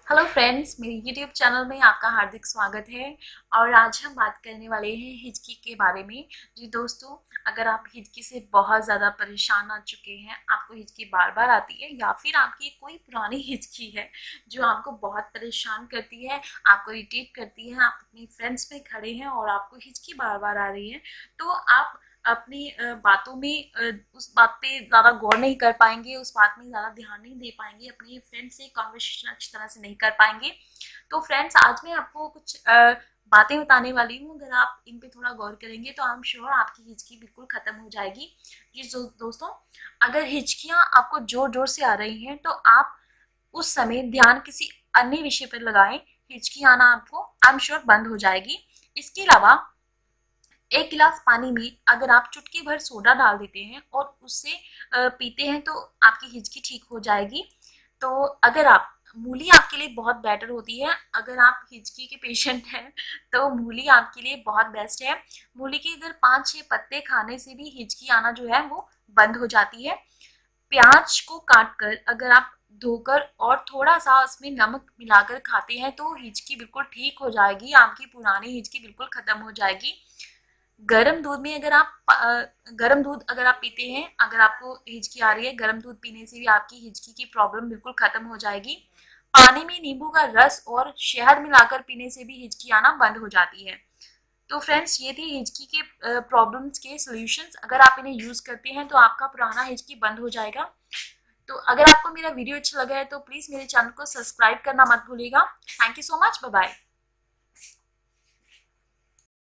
Hello friends, मेरे YouTube channel में आपका हार्दिक स्वागत है। और आज हम बात करने वाले हैं हिचकी के बारे में। जी दोस्तों, अगर आप हिचकी से बहुत ज़्यादा परेशान आ चुके हैं, आपको हिचकी बार बार आती है या फिर आपकी कोई पुरानी हिचकी है जो आपको बहुत परेशान करती है, आपको इरिटेट करती है, आप अपनी फ्रेंड्स में खड़े हैं और आपको हिचकी बार बार आ रही है, तो आप अपनी बातों में उस बात पे ज़्यादा गौर नहीं कर पाएंगे, उस बात में ज़्यादा ध्यान नहीं दे पाएंगे, अपनी फ्रेंड से कॉन्वर्सेशन अच्छी तरह से नहीं कर पाएंगे। तो फ्रेंड्स, आज मैं आपको कुछ बातें बताने वाली हूँ। अगर आप इन पे थोड़ा गौर करेंगे तो आई एम श्योर आपकी हिचकी बिल्कुल खत्म हो जाएगी। जी दोस्तों, अगर हिचकियाँ आपको जोर जोर से आ रही हैं तो आप उस समय ध्यान किसी अन्य विषय पर लगाएं। हिचकी आना आपको आई एम श्योर बंद हो जाएगी। इसके अलावा एक गिलास पानी में अगर आप चुटकी भर सोडा डाल देते हैं और उससे पीते हैं तो आपकी हिचकी ठीक हो जाएगी। तो अगर आप मूली आपके लिए बहुत बेटर होती है। अगर आप हिचकी के पेशेंट हैं तो मूली आपके लिए बहुत बेस्ट है। मूली के अगर 5-6 पत्ते खाने से भी हिचकी आना जो है वो बंद हो जाती है। प्याज को काट कर अगर आप धोकर और थोड़ा सा उसमें नमक मिलाकर खाते हैं तो हिचकी बिल्कुल ठीक हो जाएगी, आपकी पुरानी हिचकी बिल्कुल खत्म हो जाएगी। गर्म दूध में अगर आप गर्म दूध अगर आप पीते हैं, अगर आपको हिचकी आ रही है, गर्म दूध पीने से भी आपकी हिचकी की प्रॉब्लम बिल्कुल खत्म हो जाएगी। पानी में नींबू का रस और शहद मिलाकर पीने से भी हिचकी आना बंद हो जाती है। तो फ्रेंड्स, ये थी हिचकी के प्रॉब्लम्स के सॉल्यूशंस। अगर आप इन्हें यूज करते हैं तो आपका पुराना हिचकी बंद हो जाएगा। तो अगर आपको मेरा वीडियो अच्छा लगा है तो प्लीज मेरे चैनल को सब्सक्राइब करना मत भूलिएगा। Thank you so much, bye bye.